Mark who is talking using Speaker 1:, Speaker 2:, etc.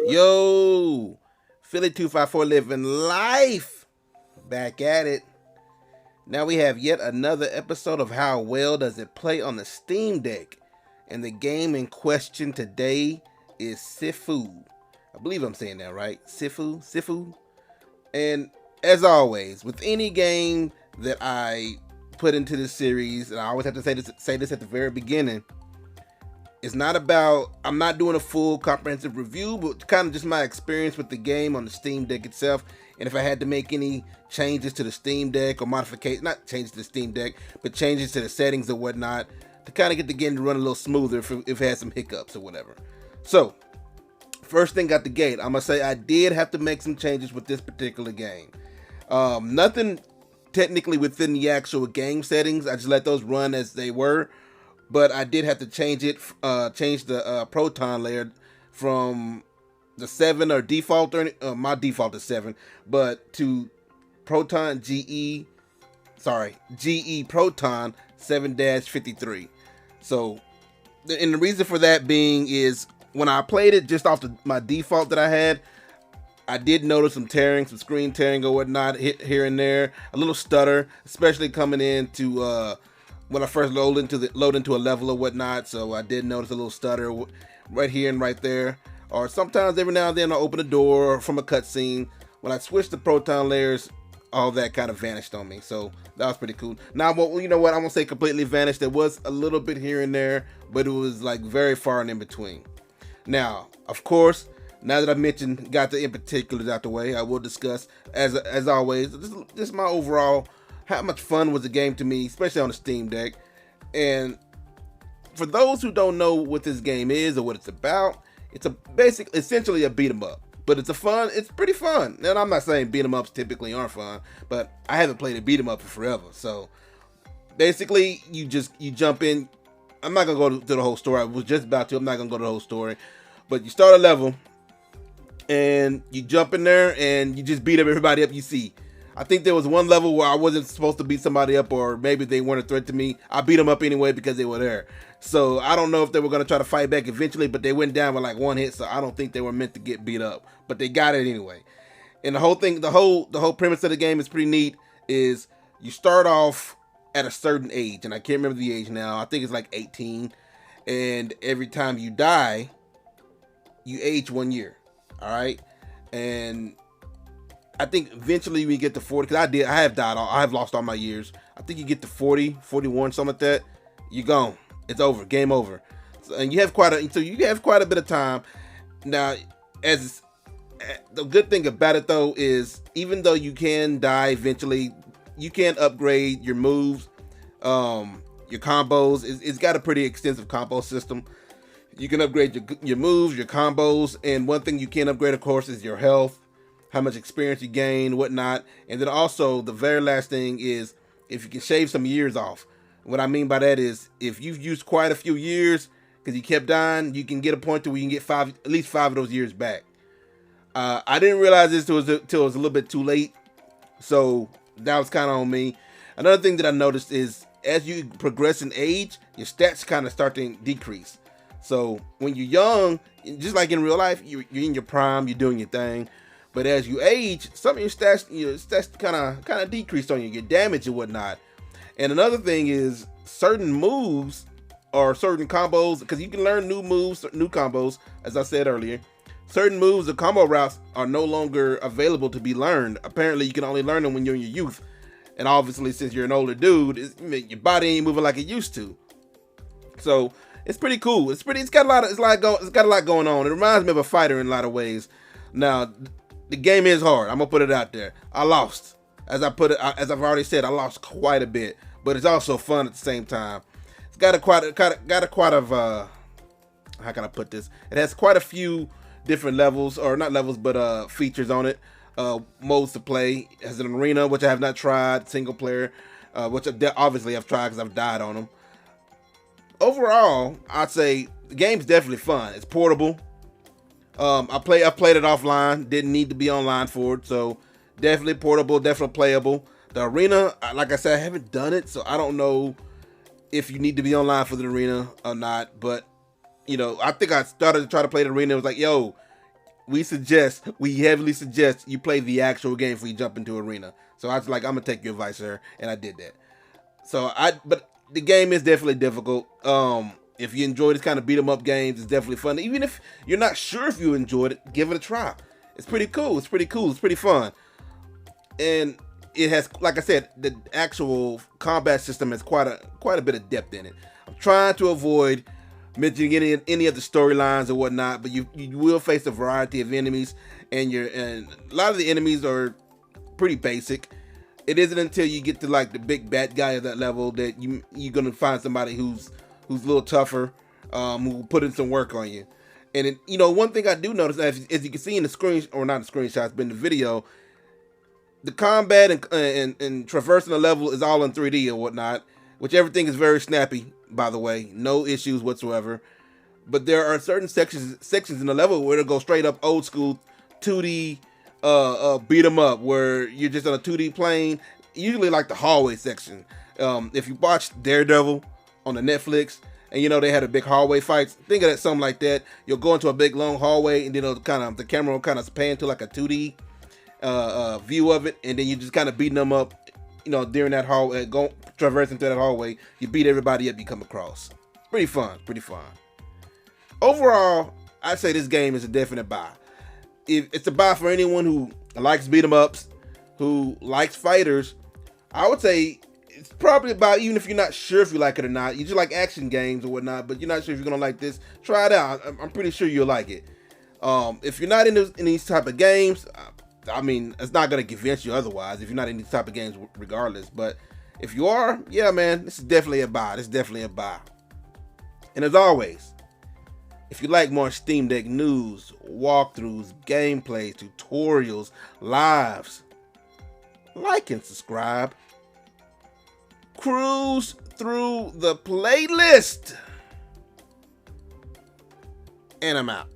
Speaker 1: Yo, Philly 254 living life. Back at it. Now we have yet another episode of How Well Does It Play on the Steam Deck. And the game in question today is SIFU. I believe I'm saying that right. SIFU. And as always, with any game that I put into this series, and I always have to say this at the very beginning, it's not about, I'm not doing a full comprehensive review, but kind of just my experience with the game on the Steam Deck itself. And if I had to make any changes to the Steam Deck or modifications, not changes to the Steam Deck, but changes to the settings or whatnot, to kind of get the game to run a little smoother if it has some hiccups or whatever. So, first thing out the gate, I'm going to say I did have to make some changes with this particular game. Nothing technically within the actual game settings. I just let those run as they were. But I did have to change the Proton layer from the 7 or default, my default is 7, but to Proton GE Proton 7-53. So, and the reason for that being is when I played it just off my default that I had, I did notice some screen tearing or whatnot here and there, a little stutter, especially coming into when I first load into a level or whatnot. So I did notice a little stutter right here and right there. Or sometimes every now and then I'll open a door from a cutscene. When I switched the Proton layers, all that kind of vanished on me. So that was pretty cool. Now, well, you know what? I won't say completely vanished. There was a little bit here and there, but it was like very far and in between. Now, of course, now that I've got the in particulars out the way, I will discuss, as always, just my overall, how much fun was the game to me, especially on the Steam Deck. And for those who don't know what this game is or what it's about, it's essentially a beat 'em up. But it's pretty fun. And I'm not saying beat 'em ups typically aren't fun, but I haven't played a beat 'em up for forever. So basically, you jump in. I'm not gonna go to the whole story. I was just about to. I'm not gonna go to the whole story. But you start a level, and you jump in there, and you just beat up everybody up you see. I think there was one level where I wasn't supposed to beat somebody up, or maybe they weren't a threat to me. I beat them up anyway because they were there. So I don't know if they were going to try to fight back eventually, but they went down with like one hit, so I don't think they were meant to get beat up. But they got it anyway. And the whole thing, the whole premise of the game is pretty neat. Is you start off at a certain age, and I can't remember the age now. I think it's like 18. And every time you die, you age 1 year. All right, and I think eventually we get to 40, because I have lost all my years. I think you get to 40, 41, something like that. You're gone. It's over. Game over. So, and you have quite a bit of time. Now, the good thing about it though is, even though you can die eventually, you can upgrade your moves, your combos. It's got a pretty extensive combo system. You can upgrade your moves, your combos, and one thing you can upgrade, of course, is your health, how much experience you gain, whatnot. And then also, the very last thing is if you can shave some years off. What I mean by that is, if you've used quite a few years because you kept dying, you can get a point to where you can get at least 5 of those years back. I didn't realize this till it was a little bit too late, so that was kind of on me. Another thing that I noticed is, as you progress in age, your stats kind of start to decrease. So when you're young, just like in real life, you're in your prime, you're doing your thing. But as you age, some of your stats kind of decrease on you, your damage and whatnot. And another thing is, certain moves or certain combos, because you can learn new moves, new combos, as I said earlier. Certain moves or combo routes are no longer available to be learned. Apparently, you can only learn them when you're in your youth. And obviously, since you're an older dude, your body ain't moving like it used to. So it's pretty cool. It's got a lot going on. It reminds me of a fighter in a lot of ways. Now, the game is hard. I'm gonna put it out there. I lost, as I've already said, I lost quite a bit, but it's also fun at the same time. It's got how can I put this? It has quite a few different levels, or not levels, but features on it. Modes to play. It has an arena, which I have not tried, single player, which obviously I've tried because I've died on them. Overall, I'd say the game's definitely fun. It's portable. I played it offline. Didn't need to be online for it, so definitely portable, definitely playable. The arena, like I said, I haven't done it, so I don't know if you need to be online for the arena or not. But you know, I think I started to try to play the arena. It was like, yo, we heavily suggest you play the actual game before you jump into arena. So I was like, I'm gonna take your advice, sir, and I did that. But the game is definitely difficult. If you enjoy this kind of beat 'em up games, it's definitely fun. Even if you're not sure if you enjoyed it, give it a try. It's pretty cool. It's pretty fun. And it has, like I said, the actual combat system has quite a bit of depth in it. I'm trying to avoid mentioning any of the storylines or whatnot, but you will face a variety of enemies, and a lot of the enemies are pretty basic. It isn't until you get to like the big bad guy at that level that you're gonna find somebody who's a little tougher, who will put in some work on you. And one thing I do notice, as you can see in the screen, or not the screenshots, but in the video, the combat and traversing the level is all in 3D or whatnot, which everything is very snappy, by the way, no issues whatsoever. But there are certain sections in the level where it'll go straight up old school 2D beat 'em up, where you're just on a 2D plane, usually like the hallway section. If you watched Daredevil on the Netflix, and they had a big hallway fights, think of that, something like that. You'll go into a big long hallway, and then the camera will kind of pan to like a 2D view of it, and then you just kind of beating them up, during that hallway, traversing through that hallway. You beat everybody up you come across. Pretty fun. Overall, I'd say this game is a definite buy. It's a buy for anyone who likes beat 'em ups, who likes fighters. I would say it's probably about, even if you're not sure if you like it or not, you just like action games or whatnot, but you're not sure if you're gonna like this, try it out. I'm pretty sure you'll like it. If you're not in these type of games, I mean, it's not gonna convince you otherwise if you're not in these type of games regardless. But if you are, yeah, man, this is definitely a buy. And as always, if you like more Steam Deck news, walkthroughs, gameplays, tutorials, lives, like and subscribe. Cruise through the playlist. And I'm out.